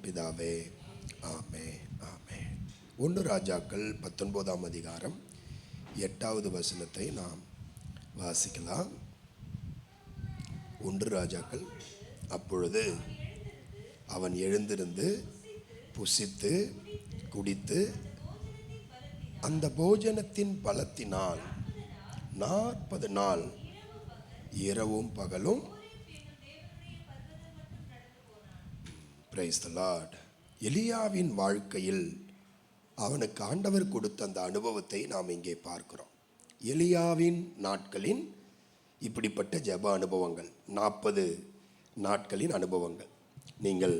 பிதாவே. ஆமே ஆமே. 1 ராஜாக்கள் 19ஆம் அதிகாரம் 8வது வசனத்தை நாம் வாசிக்கலாம். 1 ராஜாக்கள். அப்பொழுது அவன் எழுந்திருந்து புசித்து குடித்து அந்த போஜனத்தின் பலத்தினால் 40 நாள் இரவும் பகலும் பிரைஸ் தி லார்ட். எலியாவின் வாழ்க்கையில் அவனுக்கு ஆண்டவர் கொடுத்த அந்த அனுபவத்தை நாம் இங்கே பார்க்கிறோம். எலியாவின் நாட்களின் இப்படிப்பட்ட ஜெப அனுபவங்கள், 40 நாட்களின் அனுபவங்கள். நீங்கள்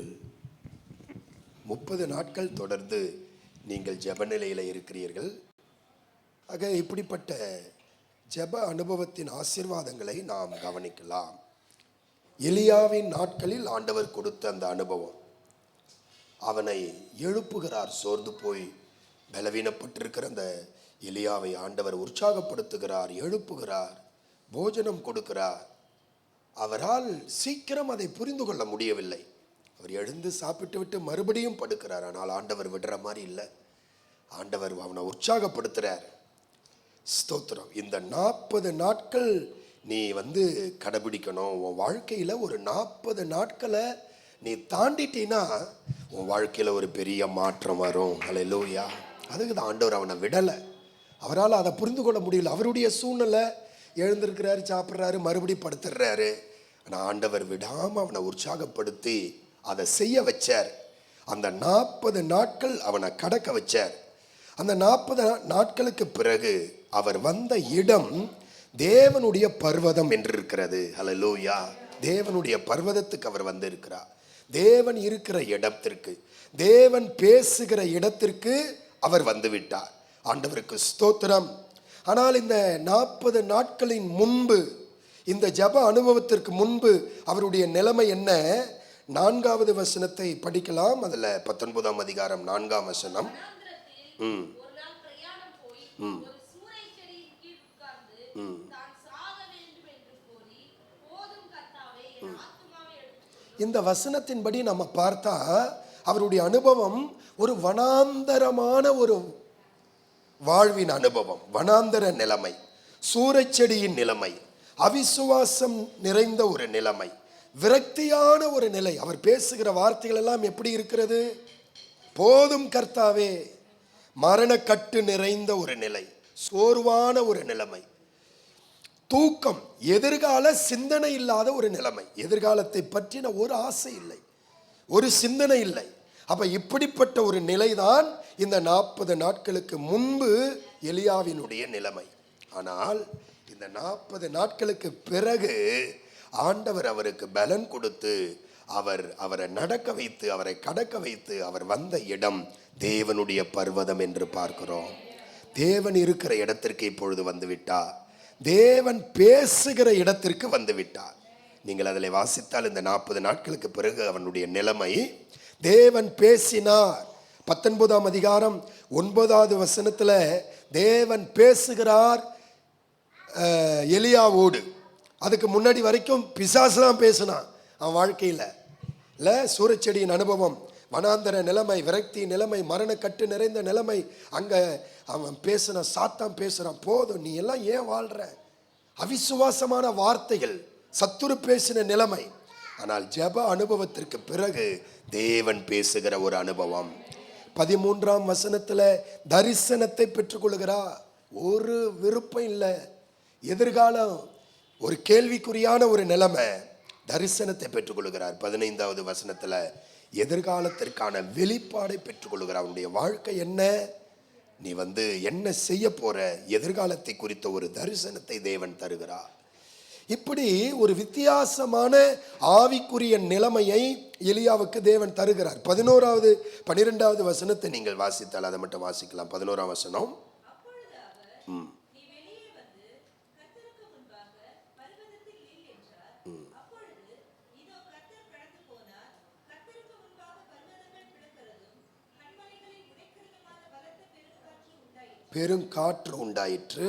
30 நாட்கள் தொடர்ந்து நீங்கள் ஜெப நிலையில் இருக்கிறீர்கள். ஆக இப்படிப்பட்ட ஜெப அனுபவத்தின் ஆசீர்வாதங்களை நாம் கவனிக்கலாம். எலியாவின் நாட்களில் ஆண்டவர் கொடுத்த அந்த அனுபவம் அவனை எழுப்புகிறார். சோர்ந்து போய் பலவீனப்பட்டிருக்கிற அந்த எலியாவை ஆண்டவர் உற்சாகப்படுத்துகிறார், எழுப்புகிறார், போஜனம் கொடுக்கிறார். அவரால் சீக்கிரம் அதை புரிந்து கொள்ள முடியவில்லை. அவர் எழுந்து சாப்பிட்டு விட்டு மறுபடியும் படுக்கிறார். ஆனால் ஆண்டவர் விடுற மாதிரி இல்லை. ஆண்டவர் அவனை உற்சாகப்படுத்துகிறார். ஸ்தோத்திரம். இந்த 40 நாட்கள் நீ கடைபிடிக்கணும். உன் வாழ்க்கையில் ஒரு 40 நாட்களை நீ தாண்டிட்டீன்னா உன் வாழ்க்கையில் ஒரு பெரிய மாற்றம் வரும். ஹல்லேலூயா. அதுக்கு தான் ஆண்டவர் அவனை விடலை. அவரால் அதை புரிந்து கொள்ள முடியல. அவருடைய சூழ்நிலை, எழுந்திருக்கிறாரு, சாப்பிட்றாரு, மறுபடியும் படுத்துடுறாரு. ஆனால் ஆண்டவர் விடாமல் அவனை உற்சாகப்படுத்தி அதை செய்ய வச்சார். அந்த 40 நாட்கள் அவனை கடக்க வச்சார். அந்த 40 நாட்களுக்கு பிறகு அவர் வந்த இடம் தேவனுடைய பர்வதம் என்று இருக்கிறது. ஹல்லேலூயா. தேவனுடைய பர்வதத்துக்கு அவர் வந்திருக்கிறார். தேவன் இருக்கிற இடத்திற்கு, தேவன் பேசுகிற இடத்திற்கு அவர் வந்துவிட்டார். ஆண்டவருக்கு ஸ்தோத்திரம். ஆனால் இந்த 40 நாட்களின் முன்பு, இந்த ஜெப அனுபவத்திற்கு முன்பு அவருடைய நிலைமை என்ன? 4வது வசனத்தை படிக்கலாம். அதில் 19ஆம் அதிகாரம் 4ஆம் வசனம். இந்த வசனத்தின்படி நம்ம பார்த்தா அவருடைய அனுபவம் ஒரு வனாந்தரமான ஒரு வாழ்வின் அனுபவம், வனாந்தர நிலைமை, சூறைச்செடியின் நிலைமை, அவிசுவாசம் நிறைந்த ஒரு நிலைமை, விரக்தியான ஒரு நிலை. அவர் பேசுகிற வார்த்தைகள் எல்லாம் எப்படி இருக்கிறது? போதும் கர்த்தாவே. மரணக்கட்டு நிறைந்த ஒரு நிலை, சோர்வான ஒரு நிலைமை, தூக்கம், எதிர்கால சிந்தனை இல்லாத ஒரு நிலைமை. எதிர்காலத்தை பற்றின ஒரு ஆசை இல்லை, ஒரு சிந்தனை இல்லை. அப்ப இப்படிப்பட்ட ஒரு நிலைதான் இந்த 40 நாட்களுக்கு முன்பு எலியாவினுடைய நிலைமை. ஆனால் இந்த 40 நாட்களுக்கு பிறகு ஆண்டவர் அவருக்கு பலன் கொடுத்து அவரை நடக்க வைத்து, அவரை கடக்க வைத்து, அவர் வந்த இடம் தேவனுடைய பர்வதம் என்று பார்க்கிறோம். தேவன் இருக்கிற இடத்திற்கு இப்பொழுது வந்துவிட்டார். தேவன் பேசுகிற இடத்திற்கு வந்துவிட்டார். நீங்கள் அதில் வாசித்தால் இந்த 40 நாட்களுக்கு பிறகு அவனுடைய நிலைமை, தேவன் பேசினார். 19ஆம் அதிகாரம் 9வது வசனத்தில் தேவன் பேசுகிறார் எலியாவோடு. அதுக்கு முன்னாடி வரைக்கும் பிசாசுலாம் பேசினான் அவன் வாழ்க்கையில். இல்லை, சூறைச்செடியின் அனுபவம், வனாந்தர நிலைமை, விரக்தி நிலைமை, மரணக்கட்டு நிறைந்த நிலைமை. அங்கே அவன் பேசின, சாத்தான் பேசுகிறான், போதும் நீ எல்லாம் ஏன் வாழ்கிற, அவிசுவாசமான வார்த்தைகள், சத்துரு பேசின நிலைமை. ஆனால் ஜெப அனுபவத்திற்கு பிறகு தேவன் பேசுகிற ஒரு அனுபவம். 13ஆம் வசனத்தில் தரிசனத்தை பெற்றுக்கொள்கிறார். ஒரு விருப்பம் இல்லை, எதிர்காலம் ஒரு கேள்விக்குறியான ஒரு நிலைமை. தரிசனத்தை பெற்றுக்கொள்கிறார். 15வது வசனத்தில் எதிர்காலத்திற்கான வெளிப்பாடை பெற்றுக்கொள்கிறார். அவனுடைய வாழ்க்கை என்ன, நீ என்ன செய்ய போற, எதிர்காலத்தை குறித்த ஒரு தரிசனத்தை தேவன் தருகிறார். இப்படி ஒரு வித்தியாசமான ஆவிக்குரிய நிலைமையை எலியாவுக்கு தேவன் தருகிறார். 11வது 12வது வசனத்தை நீங்கள் வாசித்தால் அதை மட்டும் வாசிக்கலாம். 11ஆம் வசனம். பெருங்காற்று உண்டாயிற்று,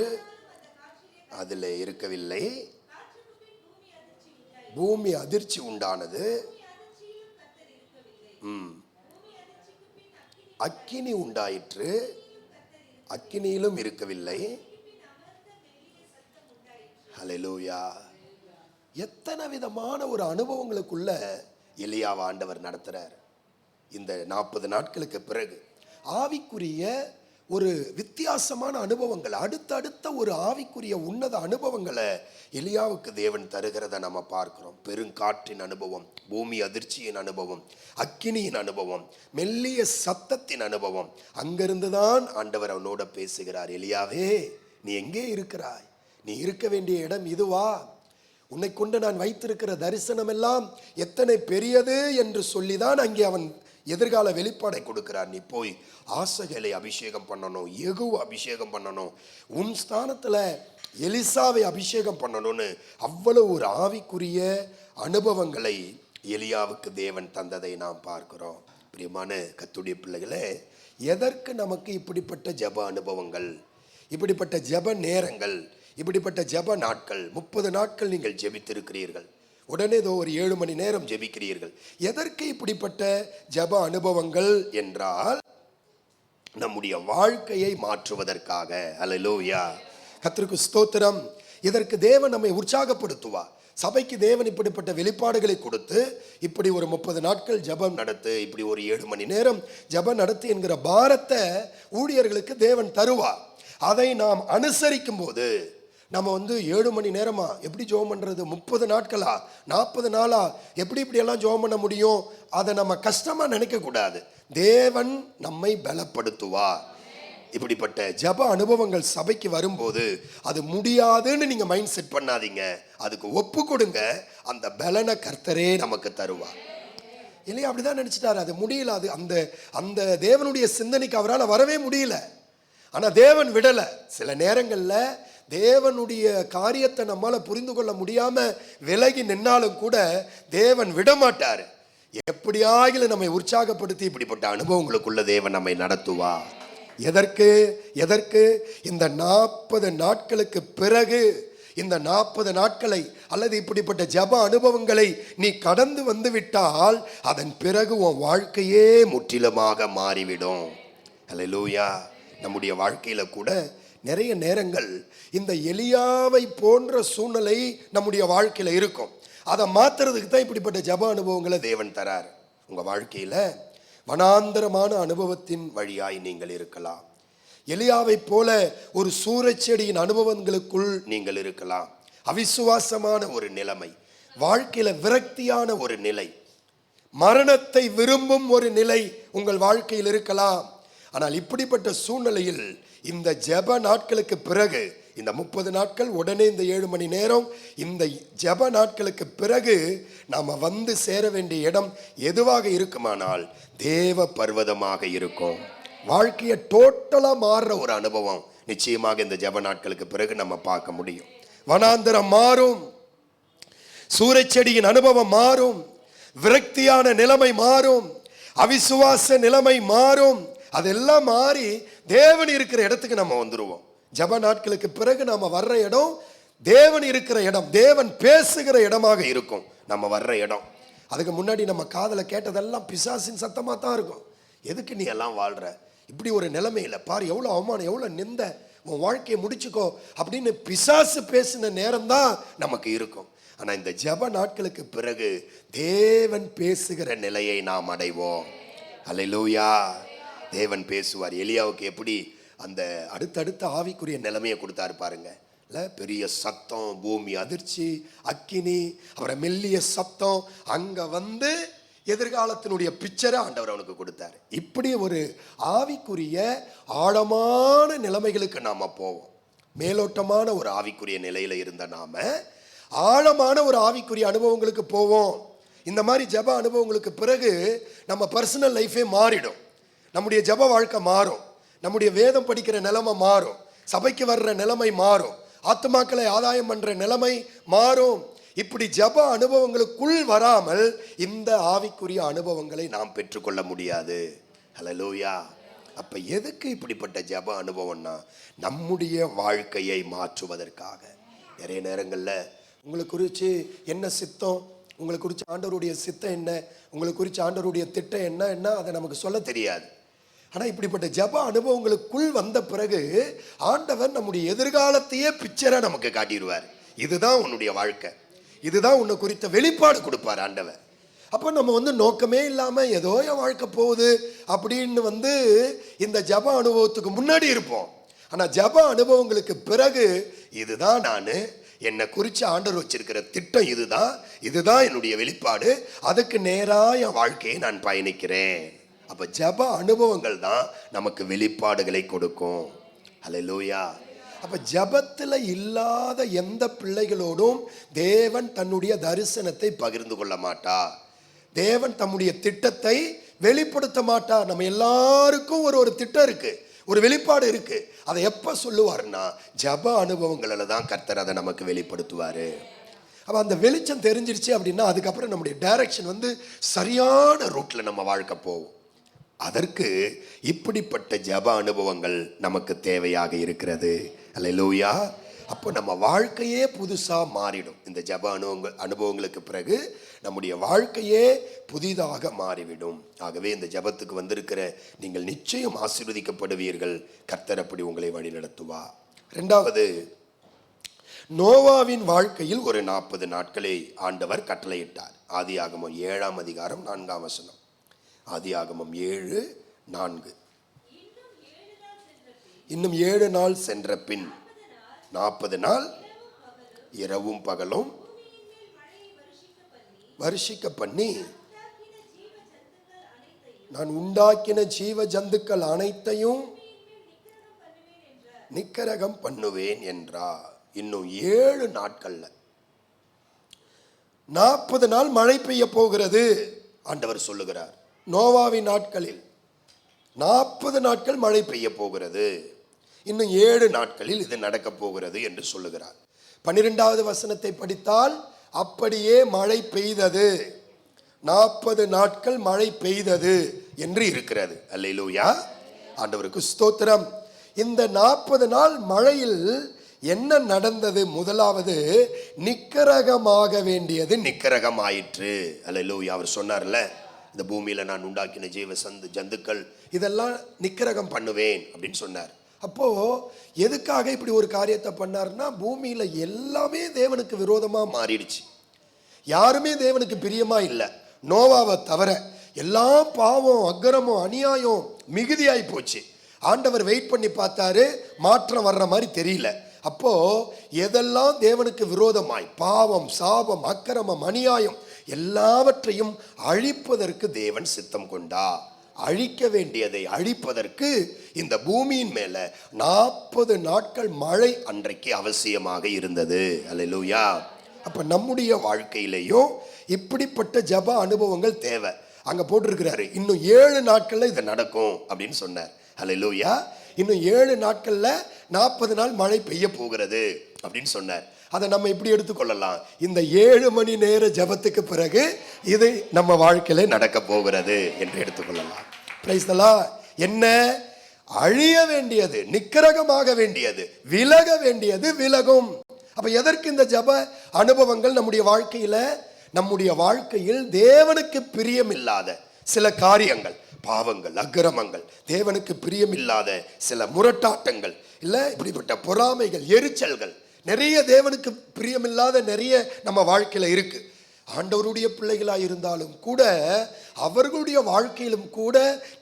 அதில் இருக்கவில்லை. பூமி அதிர்ச்சி உண்டானது. அக்கினி உண்டாயிற்று, அக்கினியிலும் இருக்கவில்லை. ஹல்லேலூயா. எத்தனை விதமான ஒரு அனுபவங்களுக்குள்ள எலியாவை ஆண்டவர் நடத்துறார். இந்த 40 நாட்களுக்கு பிறகு ஆவிக்குரிய ஒரு வித்தியாசமான அனுபவங்கள், அடுத்தடுத்த ஒரு ஆவிக்குரிய உன்னத அனுபவங்களை எலியாவுக்கு தேவன் தருகிறத நம்ம பார்க்கிறோம். பெருங்காற்றின் அனுபவம், பூமி அதிர்ச்சியின் அனுபவம், அக்கினியின் அனுபவம், மெல்லிய சத்தத்தின் அனுபவம். அங்கிருந்து தான் ஆண்டவர் அவனோட பேசுகிறார். எலியாவே, நீ எங்கே இருக்கிறாய்? நீ இருக்க வேண்டிய இடம் இதுவா? உன்னை கொண்டு நான் வைத்திருக்கிற தரிசனம் எல்லாம் எத்தனை பெரியது என்று சொல்லிதான் அங்கே அவன் எதிர்கால வெளிப்பாடை கொடுக்கிறார். நீ போய் ஆசகேலை அபிஷேகம் பண்ணணும், யெகூவை அபிஷேகம் பண்ணணும், உன் ஸ்தானத்துல எலிசாவை அபிஷேகம் பண்ணணும்னு அவ்வளவு ஒரு ஆவிக்குரிய அனுபவங்களை எலியாவுக்கு தேவன் தந்ததை நாம் பார்க்கிறோம். பிரியமான கர்த்தருடைய பிள்ளைகளே, எதற்கு நமக்கு இப்படிப்பட்ட ஜெப அனுபவங்கள், இப்படிப்பட்ட ஜெப நேரங்கள், இப்படிப்பட்ட ஜெப நாட்கள்? 30 நாட்கள் நீங்கள் ஜெபித்திருக்கிறீர்கள், உடனே ஏதோ ஒரு 7 மணி நேரம் ஜெபிக்கிறீர்கள். எதற்கு இப்படிப்பட்ட ஜெப அனுபவங்கள் என்றால், நம்முடைய வாழ்க்கையை மாற்றுவதற்காக. அல்லேலூயா, கர்த்தருக்கு ஸ்தோத்திரம். இதற்கு தேவன் நம்மை உற்சாகப்படுத்துவார். சபைக்கு தேவன் இப்படிப்பட்ட வெளிப்பாடுகளை கொடுத்து, இப்படி ஒரு 30 நாட்கள் ஜெபம் நடத்து, இப்படி ஒரு 7 மணி நேரம் ஜெபம் நடத்து என்கிற பாரத்தை ஊழியர்களுக்கு தேவன் தருவார். அதை நாம் அனுசரிக்கும் போது நம்ம 7 மணி நேரமா எப்படி ஜெபம் பண்றது, 30 நாட்களா, 40 நாளா, எப்படி இப்படியெல்லாம் ஜெபம் பண்ண முடியும்? அதை நம்ம கஷ்டமா நினைக்க கூடாது. தேவன் நம்மை பலப்படுத்துவார். இப்படிப்பட்ட ஜெப அனுபவங்கள் சபைக்கு வரும்போது அது முடியாதுன்னு நீங்க மைண்ட் செட் பண்ணாதீங்க. அதுக்கு ஒப்பு கொடுங்க, அந்த பலனை கர்த்தரே நமக்கு தருவார். இல்லையா? அப்படிதான் நினைச்சிட்டாரு. அது முடியல, அது அந்த அந்த தேவனுடைய சிந்தனைக்கு அவரால் வரவே முடியல. ஆனா தேவன் விடல. சில நேரங்கள்ல தேவனுடைய காரியத்தை நம்மால புரிந்து கொள்ள முடியாம விலகி நின்னாலும் கூட தேவன் விடமாட்டாரு. எப்படியாகிலும் நம்மை உற்சாகப்படுத்தி இப்படிப்பட்ட அனுபவங்களுக்குள்ள தேவன் நம்மை நடத்துவா. எதற்கு? இந்த 40 நாட்களுக்கு பிறகு, இந்த 40 நாட்களை அல்லது இப்படிப்பட்ட ஜெப அனுபவங்களை நீ கடந்து வந்து விட்டால் அதன் பிறகு உன் வாழ்க்கையே முற்றிலுமாக மாறிவிடும். அல்லேலூயா. நம்முடைய வாழ்க்கையில கூட நிறைய நேரங்கள் இந்த எலியாவை போன்ற சூழ்நிலை நம்முடைய வாழ்க்கையில இருக்கும். அதை மாத்துறதுக்கு தான் இப்படிப்பட்ட ஜெப அனுபவங்களை தேவன் தரார். உங்க வாழ்க்கையில வனாந்தரமான அனுபவத்தின் வழியாய் நீங்கள் இருக்கலாம். எலியாவை போல ஒரு சூரச்செடியின் அனுபவங்களுக்குள் நீங்கள் இருக்கலாம். அவிசுவாசமான ஒரு நிலைமை, வாழ்க்கையில விரக்தியான ஒரு நிலை, மரணத்தை விரும்பும் ஒரு நிலை உங்கள் வாழ்க்கையில் இருக்கலாம். ஆனால் இப்படிப்பட்ட சூழ்நிலையில் இந்த ஜெப நாட்களுக்கு பிறகு, இந்த 30 நாட்கள், உடனே இந்த 7 மணி நேரம், இந்த ஜெப நாட்களுக்கு பிறகு நாம வந்து சேர வேண்டிய இடம் எதுவாக இருக்குமானால் தேவ பர்வதமாக இருக்கும். வாழ்க்கையை டோட்டலா மாறுற ஒரு அனுபவம் நிச்சயமாக இந்த ஜெப நாட்களுக்கு பிறகு நம்ம பார்க்க முடியும். வனாந்தரம் மாறும், சூரச்செடியின் அனுபவம் மாறும், விரக்தியான நிலைமை மாறும், அவிசுவாச நிலைமை மாறும். அதெல்லாம் மாறி தேவன் இருக்கிற இடத்துக்கு நம்ம வந்துருவோம். ஜெப நாட்களுக்கு பிறகு நாம வர்ற இடம் தேவன் இருக்கிற இடம், தேவன் பேசுகிற இடமாக இருக்கும் நம்ம வர்ற இடம். அதுக்கு முன்னாடி நம்ம காதல கேட்டதெல்லாம் பிசாசின் சத்தமா தான் இருக்கும். எதுக்கு நீ எல்லாம் வாழ்ற, இப்படி ஒரு நிலைமையில பாரு, எவ்வளவு அவமானம், எவ்வளவு நிந்த, உன் வாழ்க்கையை முடிச்சுக்கோ அப்படின்னு பிசாசு பேசின நேரம் தான் நமக்கு இருக்கும். ஆனா இந்த ஜெப நாட்களுக்கு பிறகு தேவன் பேசுகிற நிலையை நாம் அடைவோம். அல்லேலூயா. தேவன் பேசுவார். எலியாவுக்கு எப்படி அந்த அடுத்தடுத்த ஆவிக்குரிய நிலைமையை கொடுத்தாரு பாருங்க. பெரிய சத்தம், பூமி அதிர்ச்சி, அக்கினி, அவரை மெல்லிய சத்தம், அங்க வந்து எதிர்காலத்தினுடைய பிக்சரை ஆண்டவர் அவனுக்கு கொடுத்தாரு. இப்படி ஒரு ஆவிக்குரிய ஆழமான நிலைமைகளுக்கு நாம போவோம். மேலோட்டமான ஒரு ஆவிக்குரிய நிலையில இருந்த நாம ஆழமான ஒரு ஆவிக்குரிய அனுபவங்களுக்கு போவோம். இந்த மாதிரி ஜெப அனுபவங்களுக்கு பிறகு நம்ம பர்சனல் லைஃபே மாறிடும். நம்முடைய ஜெப வாழ்க்கை மாறும், நம்முடைய வேதம் படிக்கிற நிலைமை மாறும், சபைக்கு வர்ற நிலைமை மாறும், ஆத்துமாக்களை ஆதாயம் பண்ற நிலைமை மாறும். இப்படி ஜெப அனுபவங்களுக்குள் வராமல் இந்த ஆவிக்குரிய அனுபவங்களை நாம் பெற்றுக்கொள்ள முடியாது. ஹல்லேலூயா. அப்ப எதுக்கு இப்படிப்பட்ட ஜெப அனுபவம்னா நம்முடைய வாழ்க்கையை மாற்றுவதற்காக. நிறைய நேரங்கள்ல உங்களை குறித்து என்ன சித்தம், உங்களை குறித்து ஆண்டவருடைய சித்தம் என்ன, உங்களை குறித்து ஆண்டவருடைய திட்டம் என்ன அதை நமக்கு சொல்ல தெரியாது. ஆனால் இப்படிப்பட்ட ஜெப அனுபவங்களுக்குள் வந்த பிறகு ஆண்டவர் நம்முடைய எதிர்காலத்தையே பிக்சரா நமக்கு காட்டிடுவார். இதுதான் உன்னுடைய வாழ்க்கை, இதுதான் உன்னை குறித்த வெளிப்பாடு கொடுப்பார் ஆண்டவர். அப்போ நம்ம நோக்கமே இல்லாமல் ஏதோ என் வாழ்க்கை போகுது அப்படின்னு இந்த ஜெப அனுபவத்துக்கு முன்னாடி இருப்போம். ஆனால் ஜெப அனுபவங்களுக்கு பிறகு இதுதான் நான் என்னை குறித்து ஆண்டவர் வச்சிருக்கிற திட்டம், இதுதான் என்னுடைய வெளிப்பாடு, அதுக்கு நேராக என் வாழ்க்கையை நான் பயணிக்கிறேன். அப்போ ஜெப அனுபவங்கள் தான் நமக்கு வெளிப்பாடுகளை கொடுக்கும். அல்லேலூயா. அப்போ ஜெபத்தில் இல்லாத எந்த பிள்ளைகளோடும் தேவன் தன்னுடைய தரிசனத்தை பகிர்ந்து கொள்ள மாட்டார். தேவன் தம்முடைய திட்டத்தை வெளிப்படுத்த மாட்டார். நம்ம எல்லாருக்கும் ஒரு திட்டம் இருக்கு, ஒரு வெளிப்பாடு இருக்கு. அதை எப்ப சொல்லுவார்னா ஜெப அனுபவங்களில் தான் கர்த்தர் அதை நமக்கு வெளிப்படுத்துவார். அப்போ அந்த வெளிச்சம் தெரிஞ்சிருச்சு அப்படின்னா அதுக்கப்புறம் நம்முடைய டைரக்ஷன் சரியான ரூட்ல நம்ம வாழ்க்கை போகும். அதற்கு இப்படிப்பட்ட ஜெப அனுபவங்கள் நமக்கு தேவையாக இருக்கிறது. அல்லேலூயா. அப்போ நம்ம வாழ்க்கையே புதுசாக மாறிடும். இந்த ஜெப அனுபவங்களுக்கு பிறகு நம்முடைய வாழ்க்கையே புதிதாக மாறிவிடும். ஆகவே இந்த ஜெபத்துக்கு வந்திருக்கிற நீங்கள் நிச்சயம் ஆசீர்வதிக்கப்படுவீர்கள். கர்த்தர் அப்படி உங்களை வழி நடத்துவா. ரெண்டாவது, நோவாவின் வாழ்க்கையில் ஒரு 40 நாட்களை ஆண்டவர் கட்டளையிட்டார். ஆதியாகமம் 7ஆம் அதிகாரம் 4ஆம் வசனம். ஆதியாகமம் 7:4. இன்னும் 7 நாள் சென்ற பின் 40 நாள் இரவும் பகலும் வருஷிக்க பண்ணி நான் உண்டாக்கின ஜீவ ஜந்துக்கள் அனைத்தையும் நிக்கரகம் பண்ணுவேன் என்றார். இன்னும் 7 நாட்கள்ல 40 நாள் மழை பெய்ய போகிறது ஆண்டவர் சொல்லுகிறார். நோவாவின் நாட்களில் 40 நாட்கள் மழை பெய்ய போகிறது, இன்னும் 7 நாட்களில் இது நடக்க போகிறது என்று சொல்லுகிறார். 12வது வசனத்தை படித்தால் அப்படியே மழை பெய்தது, 40 நாட்கள் மழை பெய்தது என்று இருக்கிறது. அல்லேலூயா. ஆண்டவருக்கு ஸ்தோத்திரம். இந்த 40 நாள் மழையில் என்ன நடந்தது? முதலாவது, நிக்கரகமாக வேண்டியது நிக்கரகம் ஆயிற்று. அல்லேலூயா. அவர் சொன்னார்ல, இந்த பூமியில நான் உண்டாக்கின ஜீவ ஜந்துக்கள் இதெல்லாம் நிக்கரகம் பண்ணுவேன் அப்படின்னு சொன்னார். அப்போ எதுக்காக இப்படி ஒரு காரியத்தை பண்ணார்னா, பூமியில எல்லாமே தேவனுக்கு விரோதமா மாறிடுச்சு. யாருமே தேவனுக்கு பிரியமா இல்லை, நோவாவை தவிர. எல்லாம் பாவம், அக்கிரமம், அநியாயம் மிகுதியாய் போச்சு. ஆண்டவர் வெயிட் பண்ணி பார்த்தாரு, மாற்றம் வர்ற மாதிரி தெரியல. அப்போ எதெல்லாம் தேவனுக்கு விரோதமாய் பாவம், சாபம், அக்கிரமம், அநியாயம் எல்லாவற்றையும் அழிப்பதற்கு தேவன் சித்தம் கொண்டார். அழிக்க வேண்டியதை அழிப்பதற்கு இந்த பூமியின் மேல 40 நாட்கள் மழை அன்றைக்கு அவசியமாக இருந்தது. அல்லேலூயா. அப்ப நம்முடைய வாழ்க்கையிலையும் இப்படிப்பட்ட ஜெப அனுபவங்கள் தேவை. அங்க போட்டிருக்கிறாரு, இன்னும் 7 நாட்கள்ல இது நடக்கும் அப்படின்னு சொன்னார். அல்லேலூயா. இன்னும் 7 நாட்கள்ல 40 நாள் மழை பெய்ய போகிறது அப்படின்னு சொன்னார். அதை நம்ம இப்படி எடுத்துக்கொள்ளலாம், இந்த 7 மணி நேர ஜெபத்துக்கு பிறகு இது நம்ம வாழ்க்கையில நடக்க போகிறது என்று எடுத்துக்கொள்ளலாம். Praise the Lord. என்ன? அழிய வேண்டியது நிக்கரகமாக வேண்டியது, விலக வேண்டியது விலகும். அப்ப எதற்கு இந்த ஜெப அனுபவங்கள்? நம்முடைய வாழ்க்கையில் தேவனுக்கு பிரியமில்லாத சில காரியங்கள், பாவங்கள், அக்கிரமங்கள், தேவனுக்கு பிரியமில்லாத சில முரட்டாட்டங்கள், இல்ல இப்படிப்பட்ட பொறாமைகள், எரிச்சல்கள், நிறைய தேவனுக்கு பிரியமில்லாத நிறைய நம்ம வாழ்க்கையில இருக்கு. ஆண்டவருடைய பிள்ளைகளாக இருந்தாலும் கூட அவர்களுடைய வாழ்க்கையிலும் கூட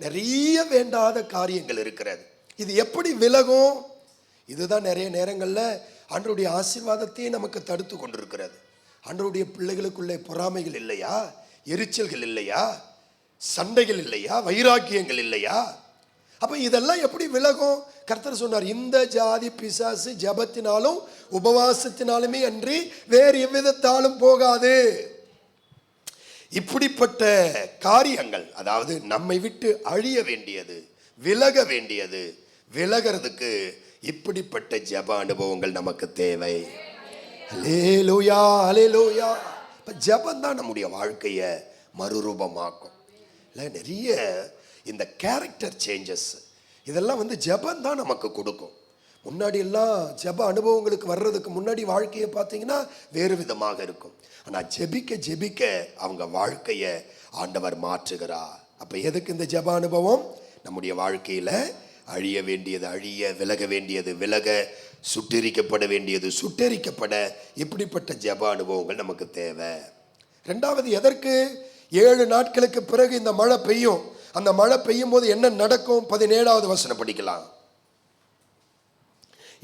நிறைய வேண்டாத காரியங்கள் இருக்கிறது. இது எப்படி விலகும்? இதுதான் நிறைய நேரங்களில் ஆண்டவருடைய ஆசீர்வாதத்தையே நமக்கு தடுத்து கொண்டிருக்கிறது. ஆண்டவருடைய பிள்ளைகளுக்குள்ளே பொறாமைகள் இல்லையா? எரிச்சல்கள் இல்லையா? சண்டைகள் இல்லையா? வைராக்கியங்கள் இல்லையா? அப்ப இதெல்லாம் எப்படி விலகும்? கர்த்தர் சொன்னார், இந்த ஜாதி பிசாசு ஜெபத்தினாலும் உபவாசத்தினாலுமே அன்றி வேறு எவ்விதத்தாலும் போகாது. இப்படிப்பட்ட காரியங்கள், அதாவது நம்மை விட்டு அழிய வேண்டியது, விலக வேண்டியது, விலகிறதுக்கு இப்படிப்பட்ட ஜெப அனுபவங்கள் நமக்கு தேவை. அல்லேலூயா, அல்லேலூயா. ஜெபம் தான் நம்முடைய வாழ்க்கையை மறுரூபமாக்கும். இல்லை, நிறைய இந்த கேரக்டர் சேஞ்சஸ் இதெல்லாம் ஜெபம் தான் நமக்கு கொடுக்கும். முன்னாடி எல்லாம் ஜெப அனுபவங்களுக்கு வர்றதுக்கு முன்னாடி வாழ்க்கையை பார்த்தீங்கன்னா வேறு விதமாக இருக்கும். ஆனால் ஜெபிக்க ஜெபிக்க அவங்க வாழ்க்கையை ஆண்டவர் மாற்றுகிறார். அப்போ எதுக்கு இந்த ஜெப அனுபவம்? நம்முடைய வாழ்க்கையில அழிய வேண்டியது அழிய, விலக வேண்டியது விலக, சுட்டெரிக்கப்பட வேண்டியது சுட்டெரிக்கப்பட, இப்படிப்பட்ட ஜெப அனுபவங்கள் நமக்கு தேவை. ரெண்டாவது, எதற்கு 7 நாட்களுக்கு பிறகு இந்த மழை பெய்யும்? அந்த மழை பெய்யும் போது என்ன நடக்கும்? 17வது வசனம் படிக்கலாம்.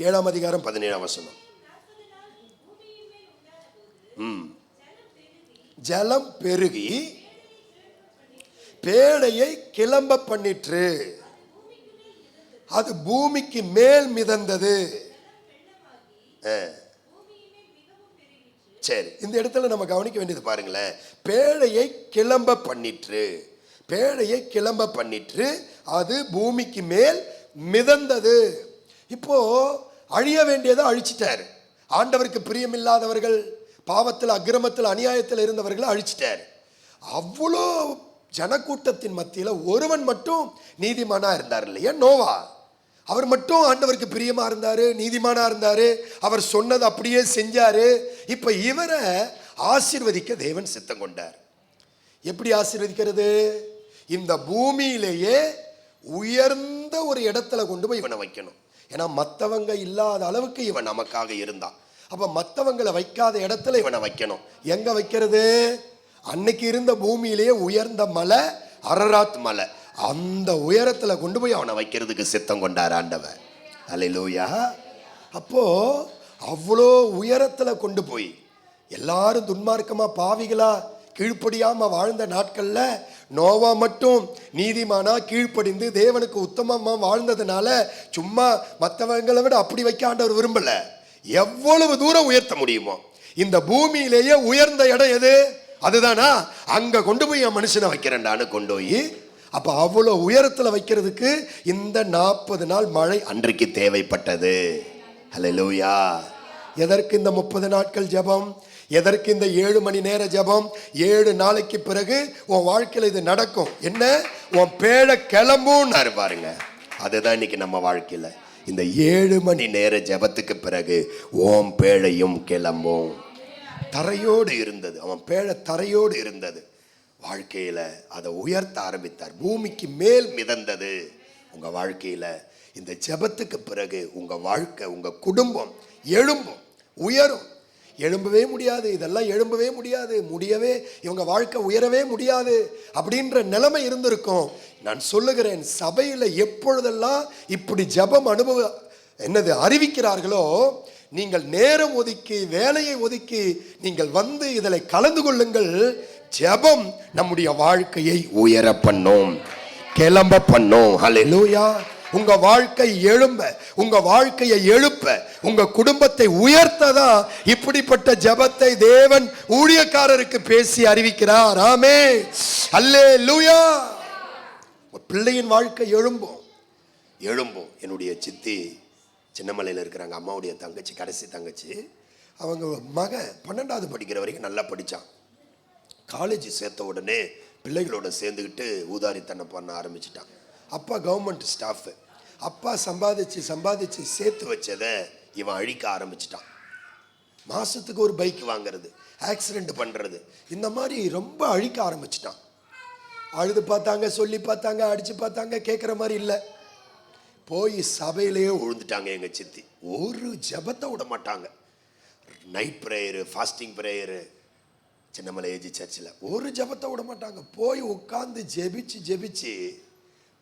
7ஆம் அதிகாரம் 17ஆம் வசனம். ஜலம் பெருகி பேழையை கிளம்ப பண்ணிற்று, அது பூமிக்கு மேல் மிதந்தது. சரி, இந்த இடத்துல நம்ம கவனிக்க வேண்டியது பாருங்களேன். பேழையை கிளம்ப பண்ணிற்று, பேழையை கிளம்ப பண்ணிற்று, அது பூமிக்கு மேல் மிதந்தது. இப்போ அழிய வேண்டியதை அழிச்சிட்டாரு. ஆண்டவருக்கு பிரியமில்லாதவர்கள், பாவத்தில் அக்கிரமத்தில் அநியாயத்தில் இருந்தவர்களை அழிச்சிட்டாரு. அவ்வளோ ஜனக்கூட்டத்தின் மத்தியில் ஒருவன் மட்டும் நீதிமானா இருந்தார் இல்லையா, நோவா. அவர் மட்டும் ஆண்டவருக்கு பிரியமா இருந்தாரு, நீதிமானா இருந்தாரு, அவர் சொன்னது அப்படியே செஞ்சாரு. இப்ப இவரை ஆசீர்வதிக்க தேவன் சித்தம் கொண்டார். எப்படி ஆசீர்வதிக்கிறது? இந்த பூமியிலேயே உயர்ந்த ஒரு இடத்துல கொண்டு போய் இவனை வைக்கணும். ஏன்னா மற்றவங்க இல்லாத அளவுக்கு இவன் நமக்காக இருந்தான். அப்ப மற்றவங்களை வைக்காத இடத்துல இவனை வைக்கணும். எங்க வைக்கிறது? அன்னைக்கு இருந்த பூமியிலேயே உயர்ந்த மலை அரராத் மலை, அந்த உயரத்துல கொண்டு போய் அவனை வைக்கிறதுக்கு சித்தம் கொண்டார் ஆண்டவர். அல்லேலூயா. அப்போ அவ்வளோ உயரத்துல கொண்டு போய், எல்லாரும் துன்மார்க்கமா பாவிகளா கீழ்ப்படியாம வாழ்ந்த நாட்கள்ல நோவா மட்டும் நீதிமானா கீழ்ப்படிந்து தேவனுக்கு உத்தமமா வாழ்ந்ததுனால சும்மா மற்றவங்களை விட அப்படி வைக்க ஆண்டவர் விரும்பல. எவ்வளவு தூரம் உயர்த்த முடியுமோ, இந்த பூமியிலேயே உயர்ந்த இடம் எது? அதுதானா? அங்க கொண்டு போய் என் மனுஷனை வைக்கிறேன்டான்னு கொண்டு போய், அப்ப அவ்வளவு உயரத்துல வைக்கிறதுக்கு இந்த 40 நாள் மழை அன்றைக்கு தேவைப்பட்டது. ஹல்லேலூயா. எதற்கு இந்த 30 நாட்கள் ஜெபம்? எதற்கு இந்த 7 மணி நேர ஜெபம்? 7 நாளைக்கு பிறகு உன் வாழ்க்கையில இது நடக்கும். என்ன? உன் பேழை கிளம்பும் பாருங்க. அதுதான் இன்னைக்கு நம்ம வாழ்க்கையில இந்த 7 மணி நேர ஜெபத்துக்கு பிறகு ஓம் பேழையும் கிளம்பும். தரையோடு இருந்தது, அவன் பேழை தரையோடு இருந்தது. வாழ்க்கையில அதை உயர்த்த ஆரம்பித்தார். பூமிக்கு மேல் மிதந்தது. உங்க வாழ்க்கையில இந்த ஜெபத்துக்கு பிறகு உங்க வாழ்க்கை, உங்க குடும்பம் எழும்பும், உயரும். எழும்பவே முடியாது, இதெல்லாம் எழும்பவே முடியாது, முடியவே இவங்க வாழ்க்கை உயரவே முடியாது அப்படின்ற நிலைமை இருந்திருக்கும். நான் சொல்லுகிறேன், சபையில எப்பொழுதெல்லாம் இப்படி ஜெபம் என்னது அறிவிக்கிறார்களோ, நீங்கள் நேரம் ஒதுக்கி வேலையை ஒதுக்கி நீங்கள் வந்து இதில் கலந்து கொள்ளுங்கள். ஜெபம் நம்முடைய வாழ்க்கையை உயர பண்ணும், கிளம்ப பண்ணும். ஹல்லேலூயா. உங்க வாழ்க்கை எழும்ப, உங்க வாழ்க்கையை எழுப்ப, உங்க குடும்பத்தை உயர்த்ததா இப்படிப்பட்ட ஜெபத்தை தேவன் ஊழியக்காரருக்கு பேசி அறிவிக்கிறார். ஆமென். அல்லேலூயா. பிள்ளையின் வாழ்க்கை எழும்பும், எழும்பும். என்னுடைய சித்தி சின்னமலையில் இருக்கிறாங்க, அம்மாவுடைய தங்கச்சி, கடைசி தங்கச்சி. அவங்க மக 12வது படிக்கிற வரைக்கும் நல்லா படித்தான். காலேஜ் சேர்த்த உடனே பிள்ளைகளோட சேர்ந்துக்கிட்டு ஊதாரித்தனம் பண்ண ஆரம்பிச்சிட்டான். அப்பா கவர்மெண்ட் ஸ்டாஃபு. அப்பா சம்பாதிச்சு சேர்த்து வச்சதை இவன் அழிக்க ஆரம்பிச்சிட்டான். மாதத்துக்கு ஒரு பைக் வாங்கிறது, ஆக்சிடெண்ட் பண்ணுறது, இந்த மாதிரி ரொம்ப அழிக்க ஆரம்பிச்சிட்டான். அழுது பார்த்தாங்க, சொல்லி பார்த்தாங்க, அடித்து பார்த்தாங்க, கேட்குற மாதிரி இல்லை. போய் சபையிலேயே விழுந்துட்டாங்க எங்கள் சித்தி. ஒரு ஜெபத்தை விட மாட்டாங்க. Night prayer, fasting prayer, Chinnamalai AG சர்ச்சில் ஒரு ஜெபத்தை விட மாட்டாங்க. போய் உட்காந்து ஜெபிச்சு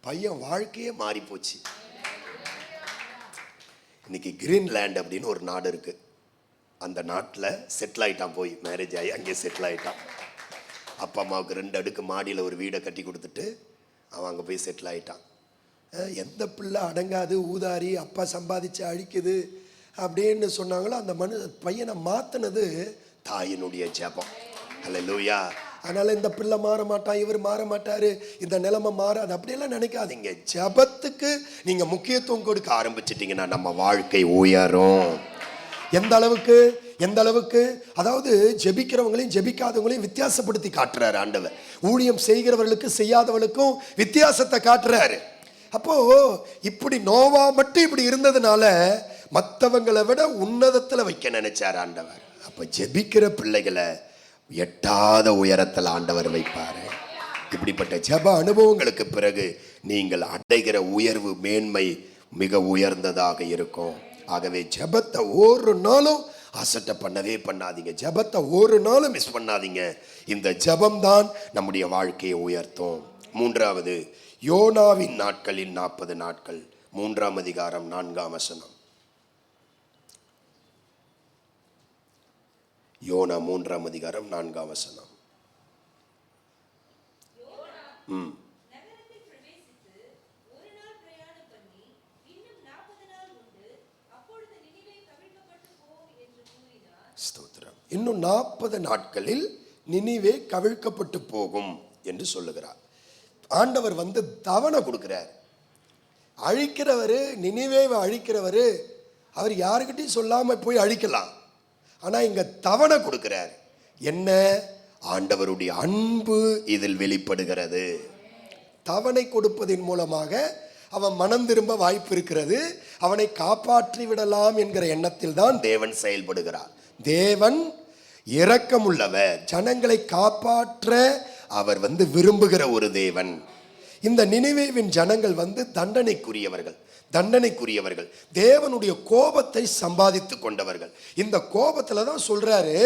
பையன் வாழ்க்கையே மாறி போச்சு. இன்னைக்கு கிரீன்லேண்ட் அப்படின்னு ஒரு நாடு இருக்கு, அந்த நாட்டில் செட்டில் ஆகிட்டான். போய் மேரேஜ் ஆகி அங்கேயே செட்டில் ஆகிட்டான். அப்பா அம்மாவுக்கு 2 அடுக்கு மாடியில் ஒரு வீடை கட்டி கொடுத்துட்டு அவன் அங்கே போய் செட்டில் ஆகிட்டான். எந்த பிள்ளை அடங்காது, ஊதாரி, அப்பா சம்பாதிச்சு அழிக்குது அப்படின்னு சொன்னாங்களோ அந்த பையனை மாற்றினது தாயினுடைய ஜெபம். அல்லேலூயா. அதனால இந்த பிள்ளை மாற மாட்டான், இவர் மாற மாட்டாரு, இந்த நிலைமை மாறாது அப்படியெல்லாம் நினைக்காதீங்க. ஜெபத்துக்கு நீங்க முக்கியத்துவம் கொடுக்க ஆரம்பிச்சிட்டீங்கன்னா நம்ம வாழ்க்கை உயரும். எந்த அளவுக்கு அதாவது ஜெபிக்கிறவங்களையும் ஜெபிக்காதவங்களையும் வித்தியாசப்படுத்தி காட்டுறாரு ஆண்டவர். ஊழியம் செய்கிறவர்களுக்கு செய்யாதவர்களுக்கும் வித்தியாசத்தை காட்டுறாரு. அப்போ இப்படி நோவா மட்டும் இப்படி இருந்ததுனால மற்றவங்களை விட உன்னதத்துல வைக்க நினைச்சார் ஆண்டவர். அப்ப ஜெபிக்கிற பிள்ளைகளை எட்டாத உயரத்தில் ஆண்டவர் வைப்பாரு. இப்படிப்பட்ட ஜெப அனுபவங்களுக்கு பிறகு நீங்கள் அடைகிற உயர்வு மேன்மை மிக உயர்ந்ததாக இருக்கும். ஆகவே ஜெபத்தை ஒரு நாளும் அசட்டை பண்ணவே பண்ணாதீங்க. ஜெபத்தை ஒரு நாளும் மிஸ் பண்ணாதீங்க. இந்த ஜெபம் தான் நம்முடைய வாழ்க்கையை உயர்த்தும். மூன்றாவது, யோனாவின் நாட்களில் 40 நாட்கள். 3ஆம் அதிகாரம் 4ஆம் வசனம். யோனா 3ஆம் அதிகாரம் 4ஆம் வசனம். ஸ்தோத்திரம். இன்னும் 40 நாட்களில் நினிவே கவிழ்க்கப்பட்டு போகும் என்று சொல்லுகிறார். ஆண்டவர் தவணை கொடுக்கிறார். அழிக்கிறவர், நினிவேவை அழிக்கிறவர், அவர் யாருக்கிட்டையும் சொல்லாம போய் அழிக்கலாம். ஆனா இங்க தவணை கொடுக்கிறார். என்ன? ஆண்டவருடைய அன்பு இதில் வெளிப்படுகிறது. தவணை கொடுப்பதின் மூலமாக அவன் மனம் திரும்ப வாய்ப்பு இருக்கிறது. அவனை காப்பாற்றி விடலாம் என்கிற எண்ணத்தில் தான் தேவன் செயல்படுகிறார். தேவன் இரக்கமுள்ளவர், ஜனங்களை காப்பாற்ற அவர் விரும்புகிற ஒரு தேவன். இந்த நினிவேவின் ஜனங்கள் தண்டனைக்குரியவர்கள், தேவனுடைய கோபத்தை சம்பாதித்து கொண்டவர்கள். இந்த கோபத்துல தான் சொல்றாரு,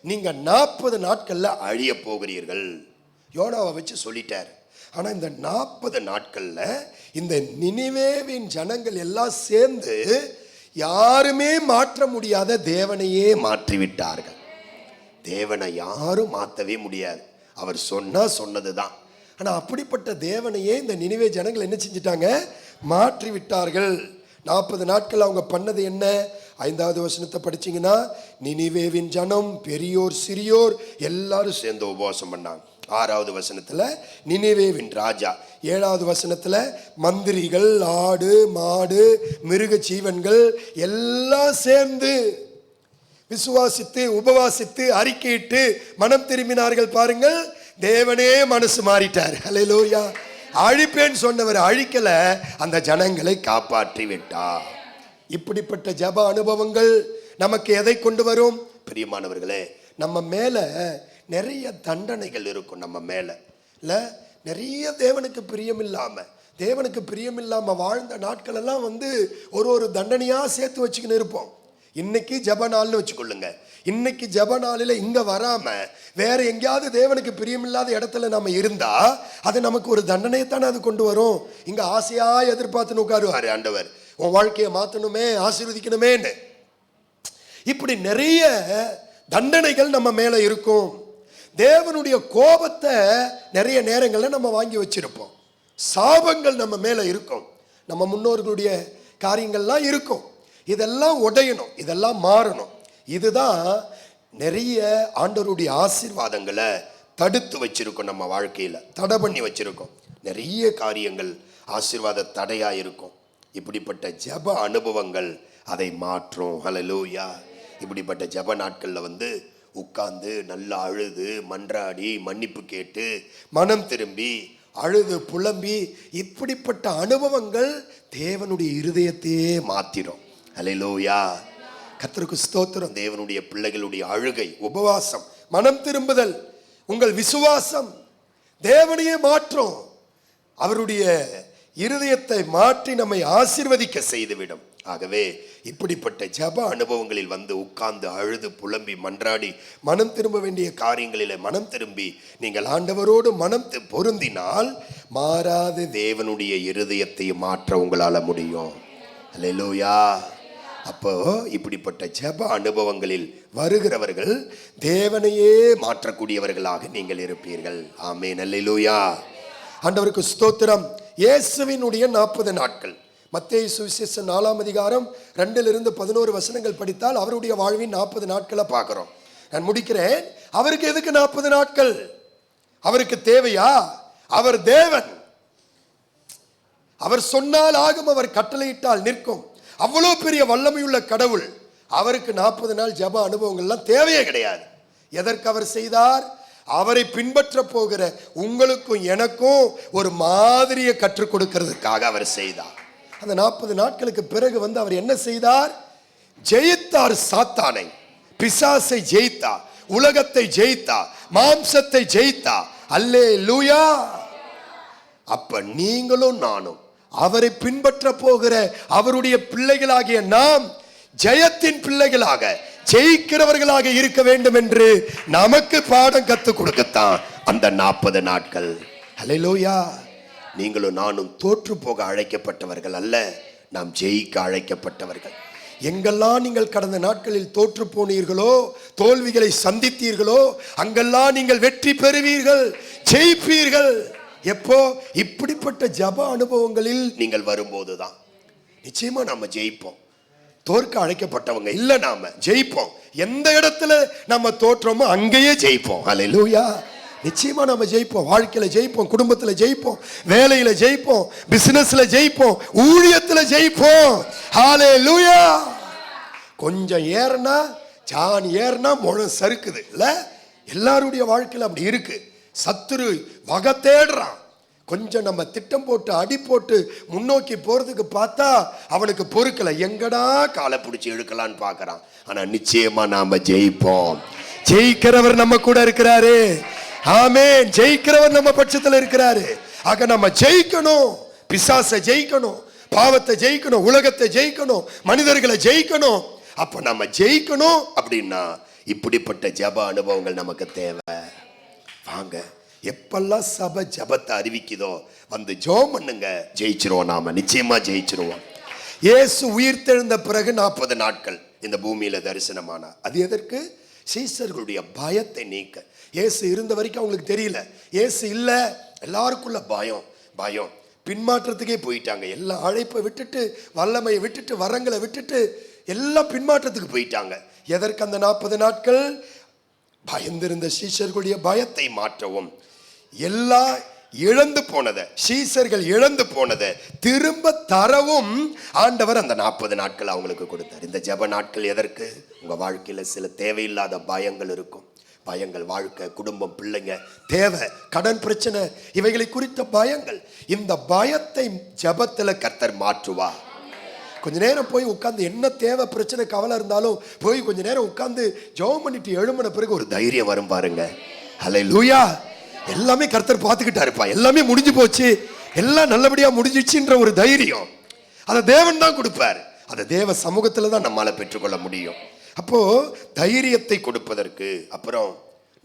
நீங்க 40 நாட்கள்ல அழிய போகிறீர்கள். யோனாவை வச்சு சொல்லிட்டார். ஆனா இந்த 40 நாட்கள்ல இந்த நினிவேவின் ஜனங்கள் எல்லாம் சேர்ந்து யாருமே மாற்ற முடியாத தேவனையே மாற்றிவிட்டார்கள். தேவனை யாரும் மாற்றவே முடியாது. அவர் சொன்னதுதான். ஆனா அப்படிப்பட்ட தேவனையே இந்த நினிவே ஜனங்கள் என்ன செஞ்சிட்டாங்க? மாற்றி விட்டார்கள். 40 நாட்கள் அவங்க பண்ணது என்ன? 5வது வசனத்தை படிச்சீங்கன்னா, நினிவேவின் ஜனம் பெரியோர் சிறியோர் எல்லாரும் சேர்ந்து உபவாசம் பண்ணாங்க. 6வது வசனத்துல நினிவேவின் ராஜா, 7வது வசனத்துல மந்திரிகள், ஆடு மாடு மிருக ஜீவன்கள் எல்லாம் சேர்ந்து விசுவாசித்து உபவாசித்து அறிக்கையிட்டு மனம் திரும்பினார்கள். பாருங்கள், தேவனே மனசு மாறிட்டார். ஹல்லேலூயா. அழிப்பேன்னு சொன்னவர் அழிக்கல, அந்த ஜனங்களை காப்பாற்றி விட்டார். இப்படிப்பட்ட ஜப அனுபவங்கள் நமக்கு எதை கொண்டு வரும்? பிரியமானவர்களே, நம்ம மேல நிறைய தண்டனைகள் இருக்கும். நம்ம மேல இல்ல நிறைய தேவனுக்கு பிரியமில்லாம வாழ்ந்த நாட்கள் எல்லாம் ஒரு தண்டனையா சேர்த்து வச்சுக்கின்னு இருப்போம். இன்னைக்கு ஜப நாள்னு வச்சுக்கொள்ளுங்க. இன்னைக்கு ஜப நாளில் இங்க வராம வேற எங்கேயாவது தேவனுக்கு பிரியமில்லாத இடத்துல நம்ம இருந்தா அது நமக்கு ஒரு தண்டனையைத்தானே அது கொண்டு வரும். இங்க ஆசையா எதிர்பார்த்து உட்காருவாரு ஆண்டவர், உன் வாழ்க்கையை மாத்தணுமே, ஆசீர்வதிக்கணுமேன்னு. இப்படி நிறைய தண்டனைகள் நம்ம மேல இருக்கும். தேவனுடைய கோபத்தை நிறைய நேரங்களில் நம்ம வாங்கி வச்சிருப்போம். சாபங்கள் நம்ம மேல இருக்கும். நம்ம முன்னோர்களுடைய காரியங்கள்லாம் இருக்கும். இதெல்லாம் உடையணும், இதெல்லாம் மாறணும். இதுதான் நிறைய ஆண்டவருடைய ஆசீர்வாதங்களை தடுத்து வச்சிருக்கோம். நம்ம வாழ்க்கையில தடை பண்ணி வச்சிருக்கோம். நிறைய காரியங்கள் ஆசீர்வாத தடையா இருக்கும். இப்படிப்பட்ட ஜப அனுபவங்கள் அதை மாற்றும். ஹல்லேலூயா. இப்படிப்பட்ட ஜப நாட்கள்ல உட்கார்ந்து நல்லா அழுது மன்றாடி மன்னிப்பு கேட்டு மனம் திரும்பி அழுது புலம்பி, இப்படிப்பட்ட அனுபவங்கள் தேவனுடைய இருதயத்தையே மாத்திரும். ஹல்லேலூயா. கர்த்தருக்கு ஸ்தோத்திரம். தேவனுடைய பிள்ளைகளுடைய அழுகை, உபவாசம், மனம் திரும்புதல், உங்கள் விசுவாசம் தேவனையே மாற்றும். அவருடைய இருதயத்தை மாற்றி நம்மை ஆசீர்வதிக்க செய்துவிடும். ஆகவே இப்படிப்பட்ட ஜப அனுபவங்களில் உட்கார்ந்து அழுது புலம்பி மன்றாடி மனம் திரும்ப வேண்டிய காரியங்களில் மனம் திரும்பி நீங்கள் ஆண்டவரோடு மனம் பொருந்தினால் மாறாத தேவனுடைய இருதயத்தை மாற்ற உங்களால முடியும். ஹல்லேலூயா. அப்போ இப்படிப்பட்ட ஜப அனுபவங்களில் வருகிறவர்கள் தேவனையே மாற்றக்கூடியவர்களாக நீங்கள் இருப்பீர்கள். ஆமென். அல்லேலூயா. ஆண்டவருக்கு ஸ்தோத்திரம். இயேசுவினுடைய 40 நாட்கள், மத்தேயு சுவிசேஷம் 4ஆம் அதிகாரம் 2 to 11 வசனங்கள் படித்தால் அவருடைய வாழ்வின் 40 நாட்களை பார்க்கிறோம். நான் முடிக்கிறேன். அவருக்கு எதுக்கு 40 நாட்கள்? அவருக்கு தேவையா? அவர் தேவன். அவர் சொன்னால் ஆகும், அவர் கட்டளையிட்டால் நிற்கும். அவ்வளோ பெரிய வல்லமையுள்ள கடவுள். அவருக்கு 40 நாள் ஜப அனுபவங்கள்லாம் தேவையே கிடையாது. எதற்கு அவர் செய்தார்? அவரை பின்பற்ற போகிற உங்களுக்கும் எனக்கும் ஒரு மாதிரியை கற்றுக் கொடுக்கிறதுக்காக அவர் செய்தார். அந்த 40 நாட்களுக்கு பிறகு அவர் என்ன செய்தார்? ஜெயித்தார் சாத்தானை, பிசாசை ஜெயித்தார், உலகத்தை ஜெயித்தார், மாம்சத்தை ஜெயித்தார். அல்லேலூயா. அப்ப நீங்களும் நானும் அவரை பின்பற்ற போகிற அவருடைய பிள்ளைகளாகிய நாம் ஜெயத்தின் பிள்ளைகளாக, ஜெயிக்கிறவர்களாக இருக்க வேண்டும் என்று நமக்கு பாடம் கற்றுக் கொடுக்கத்தான் அந்த 40 நாட்கள். ஹல்லேலூயா. நீங்களும் நானும் தோற்று போக அழைக்கப்பட்டவர்கள் அல்ல, நாம் ஜெயிக்க அழைக்கப்பட்டவர்கள். எங்கெல்லாம் நீங்கள் கடந்த நாட்களில் தோற்று போனீர்களோ, தோல்விகளை சந்தித்தீர்களோ, அங்கெல்லாம் நீங்கள் வெற்றி பெறுவீர்கள், ஜெயிப்பீர்கள். எப்போ? இப்படிப்பட்ட ஜப அனுபவங்களில் நீங்கள் வரும்போதுதான் நிச்சயமா நாம ஜெயிப்போம். தோற்க அழைக்கப்பட்டவங்க இல்ல, நாம ஜெயிப்போம். எந்த இடத்துல நம்ம தோற்றோமோ அங்கேயே ஜெயிப்போம். ஹல்லேலூயா. நிச்சயமா நம்ம ஜெயிப்போம். வாழ்க்கையில ஜெயிப்போம், குடும்பத்துல ஜெயிப்போம், வேலையில ஜெயிப்போம், பிசினஸ்ல ஜெயிப்போம், ஊழியத்துல ஜெயிப்போம். ஹல்லேலூயா. கொஞ்சம் ஏறனா ஜான் ஏறனா முழம் சறுக்குது இல்ல? எல்லாருடைய வாழ்க்கையில அப்படி இருக்கு. சத்துரு வகை தேடுறான். கொஞ்சம் நம்ம திட்டம் போட்டு அடி போட்டு முன்னோக்கி போறதுக்கு பார்த்தா அவனுக்கு பொறுக்கல, எங்கடா காலை பிடிச்சி இழுக்கலான்னு பார்க்கறான். ஆனா நிச்சயமா நாம ஜெயிப்போம். ஜெயிக்கிறவர் நம்ம கூட இருக்கிறாரு. ஆமென். ஜெயிக்கிறவர் நம்ம பட்சத்தில் இருக்கிறாரு. ஆக நம்ம ஜெயிக்கணும். பிசாசை ஜெயிக்கணும், பாவத்தை ஜெயிக்கணும், உலகத்தை ஜெயிக்கணும், மனிதர்களை ஜெயிக்கணும். அப்ப நம்ம ஜெயிக்கணும் அப்படின்னா இப்படிப்பட்ட ஜப அனுபவங்கள் நமக்கு தேவை. வாங்க, எப்பெல்லாம் சபை ஜபத்தை அறிவிக்குதோ வந்து ஜெபம் பண்ணுங்க, ஜெயிச்சிருவோம். நாம நிச்சயமா ஜெயிச்சிருவோம். இயேசு உயிர்த்தெழுந்த பிறகு 40 நாட்கள் இந்த பூமியில தரிசனமானார். அது எதற்கு? சீசர்களுடைய பயத்தை நீக்க. இயேசு இருந்த வரைக்கும் அவங்களுக்கு தெரியல. இயேசு இல்ல, எல்லாருக்குள்ள பயம். பயம் பின்மாற்றத்துக்கே போயிட்டாங்க. எல்லா அழைப்பை விட்டுட்டு, வல்லமையை விட்டுட்டு, வரங்களை விட்டுட்டு எல்லாம் பின்மாற்றத்துக்கு போயிட்டாங்க. எதற்கு அந்த 40 நாட்கள்? பயந்திருந்த சீஷர்களுடைய பயத்தை மாற்றவும், எல்லா இழந்து போனதை, சீஷர்கள் இழந்து போனதை திரும்ப தரவும் ஆண்டவர் அந்த 40 நாட்கள் அவங்களுக்கு கொடுத்தார். இந்த ஜெப நாட்கள் எதற்கு? உங்க வாழ்க்கையில சில தேவையில்லாத பயங்கள் இருக்கும். பயங்கள், வாழ்க்கை, குடும்பம், பிள்ளைங்க, தேவை, கடன் பிரச்சனை, இவைகளை குறித்த பயங்கள். இந்த பயத்தை ஜெபத்துல கர்த்தர் மாற்றுவா. கொஞ்ச நேரம் போய் உட்கார்ந்து, என்ன தேவை, பிரச்சனை, கவலை இருந்தாலும் போய் கொஞ்ச நேரம் உட்கார்ந்து ஜெபம் பண்ணிட்டு எழும்பின பிறகு ஒரு தைரியம் வரும் பாருங்க. ஹல்லேலூயா. எல்லாமே கர்த்தர் பார்த்துக்கிட்டாருப்பா, எல்லாமே முடிஞ்சு போச்சு, எல்லாம் நல்லபடியா முடிஞ்சிச்சுன்ற ஒரு தைரியம் அதை தேவன் தான் கொடுப்பார். அதை தேவ சமூகத்துல தான் நம்மால பெற்றுக்கொள்ள முடியும். அப்போ தைரியத்தை கொடுப்பதற்கு, அப்புறம்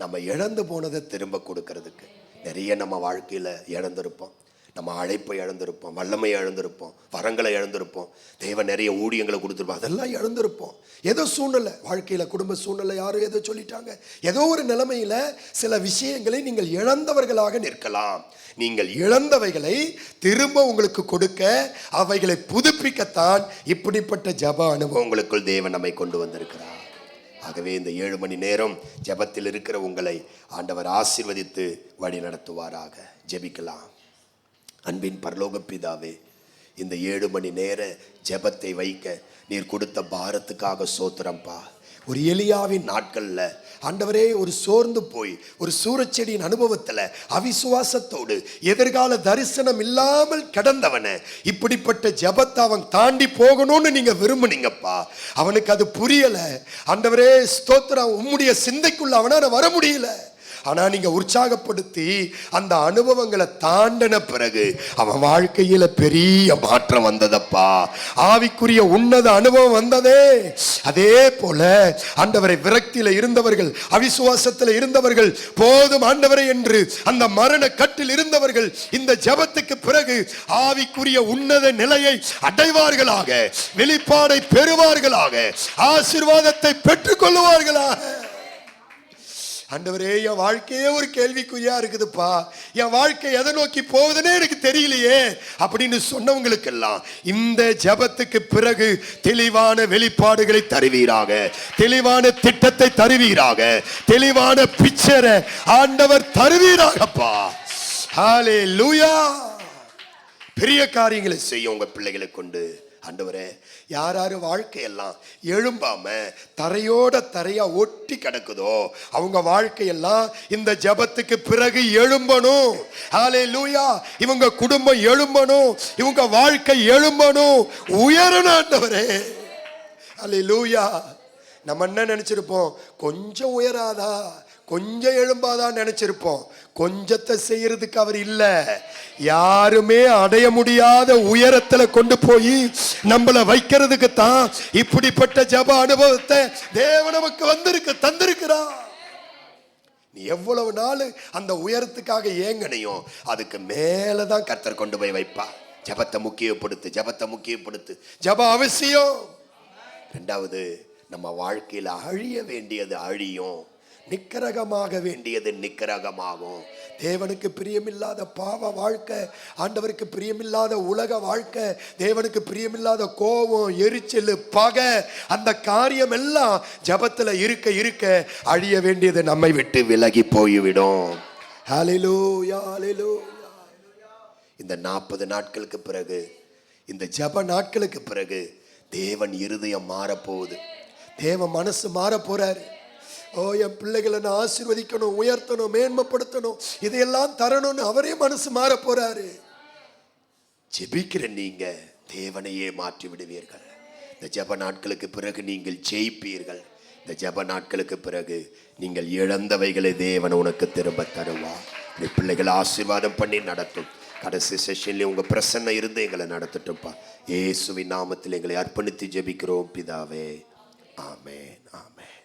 நம்ம இழந்து போனதை திரும்ப கொடுக்கறதுக்கு. நிறைய நம்ம வாழ்க்கையில இழந்திருப்போம். நம்ம அழைப்பை இழந்திருப்போம், வல்லமையை இழந்திருப்போம், வரங்களை இழந்திருப்போம், தேவன் நிறைய ஊழியங்களை கொடுத்துருப்போம், அதெல்லாம் இழந்திருப்போம். ஏதோ சூழ்நிலை, வாழ்க்கையில குடும்ப சூழ்நிலை, யாரும் ஏதோ சொல்லிட்டாங்க, ஏதோ ஒரு நிலைமையில சில விஷயங்களை நீங்கள் இழந்தவர்களாக நிற்கலாம். நீங்கள் இழந்தவைகளை திரும்ப உங்களுக்கு கொடுக்க, அவைகளை புதுப்பிக்கத்தான் இப்படிப்பட்ட ஜப அனுபவங்களுக்குள் தேவன் நம்மை கொண்டு வந்திருக்கிறார். ஆகவே இந்த 7 மணி நேரம் ஜபத்தில் இருக்கிற உங்களை ஆண்டவர் ஆசீர்வதித்து வழி நடத்துவாராக. ஜெபிக்கலாம். அன்பின் பரலோக பிதாவே, இந்த 7 மணி நேர ஜெபத்தை வைக்க நீர் கொடுத்த பாரத்துக்காக சோத்திரம்பா. ஒரு எலியாவின் நாட்கள்ல ஆண்டவரே, ஒரு சோர்ந்து போய் ஒரு சூரச்செடியின் அனுபவத்துல அவிசுவாசத்தோடு எதிர்கால தரிசனம் இல்லாமல் கிடந்தவன, இப்படிப்பட்ட ஜெபத்தை அவன் தாண்டி போகணும்னு நீங்க விரும்புனீங்கப்பா. அவனுக்கு அது புரியல ஆண்டவரே. ஸ்தோத்திரம், உம்முடைய சிந்தைக்குள்ள அவனால வர முடியல. ஆனா நீங்க உற்சாகப்படுத்தி அந்த அனுபவங்களை தாண்டின பிறகு அவன் வாழ்க்கையில பெரிய மாற்றம் வந்ததப்பா. ஆவிக்குரிய உன்னத அனுபவம் வந்ததே. அதே போல ஆண்டவரை விரக்தியில இருந்தவர்கள், அவிசுவாசத்தில் இருந்தவர்கள், போதும் ஆண்டவரை என்று அந்த மரண கட்டில் இருந்தவர்கள் இந்த ஜெபத்துக்கு பிறகு ஆவிக்குரிய உன்னத நிலையை அடைவார்களாக, வெளிப்பாடை பெறுவார்களாக, ஆசீர்வாதத்தை பெற்றுக் கொள்ளுவார்களாக. ஆண்டவரே, என் வாழ்க்கையே ஒரு கேள்விக்குறியா இருக்குதுப்பா, என் வாழ்க்கை எதை நோக்கி போகுதுன்னே எனக்கு தெரியலையே அப்படின்னு சொன்னவங்களுக்கெல்லாம் இந்த ஜெபத்துக்கு பிறகு தெளிவான வெளிப்பாடுகளை தருவீராக, தெளிவான திட்டத்தை தருவீராக, தெளிவான பிக்சரை ஆண்டவர் தருவீராகப்பா. ஹல்லேலூயா. பெரிய காரியங்களை செய்ய உங்க பிள்ளைகளை கொண்டு ஆண்டவரே, யாராரு வாழ்க்கையெல்லாம் எழும்பாம தரையோட தரையா ஒட்டி கிடக்குதோ அவங்க வாழ்க்கையெல்லாம் இந்த ஜெபத்துக்கு பிறகு எழும்பணும். ஹல்லேலூயா. இவங்க குடும்பம் எழும்பணும், இவங்க வாழ்க்கை எழும்பணும், உயரணும் ஆண்டவரே. ஹல்லேலூயா. நம்ம என்ன நினைச்சிருப்போம், கொஞ்சம் உயராதா, கொஞ்சம் எழும்பாதான் நினைச்சிருப்போம். கொஞ்சத்தை செய்யறதுக்கு அவர் இல்ல. யாருமே அடைய முடியாத உயரத்துல கொண்டு போய் நம்மள வைக்கிறதுக்கு தான் இப்படிப்பட்ட ஜெப அனுபவத்தை தேவன் நமக்கு தந்திருக்கிறார். நீ எவ்வளவு நாள் அந்த உயரத்துக்காக ஏங்கனையோ அதுக்கு மேலதான் கர்த்தர் கொண்டு போய் வைப்பா. ஜெபத்தை முக்கியப்படுத்து. ஜெபம் அவசியம். இரண்டாவது, நம்ம வாழ்க்கையில அழிய வேண்டியது அழியும், நிக்கரகமாக வேண்டியது நிக்கரகமாகும். தேவனுக்கு பிரியமில்லாத பாவ வாழ்க்கை, ஆண்டவருக்கு பிரியமில்லாத உலக வாழ்க்கை, தேவனுக்கு பிரியமில்லாத கோபம், எரிச்சல், பகை, அந்த காரியம் எல்லாம் ஜெபத்துல இருக்க அழிய வேண்டியது நம்மை விட்டு விலகி போய்விடும். ஹல்லேலூயா, ஹல்லேலூயா. இந்த 40 நாட்களுக்கு பிறகு, இந்த ஜெப நாட்களுக்கு பிறகு தேவன் இருதயம் மாறப்போகுது. தேவ மனசு மாற போறாரு. என் பிள்ளைகளை நான் ஆசீர்வதிக்கணும், உயர்த்தணும், மேன்மைப்படுத்தணும், இதையெல்லாம் தரணும்னு அவரே மனசு மாற போறாரு. ஜெபிக்கிற நீங்க தேவனையே மாற்றி விடுவீர்கள். இந்த ஜெப நாட்களுக்கு பிறகு நீங்கள் ஜெயிப்பீர்கள். இந்த ஜெப நாட்களுக்கு பிறகு நீங்கள் இழந்தவைகளை தேவன் உனக்கு திரும்ப தருவார். பிள்ளைகளை ஆசீர்வாதம் பண்ணி நடத்தும். கடைசி செஷன்ல உங்க பிரசன்னம் இருந்து எங்களை நடத்தட்டும்பா. இயேசுவின் நாமத்தில் எங்களை அர்ப்பணித்து ஜெபிக்கிறோம் பிதாவே. ஆமென், ஆமென்.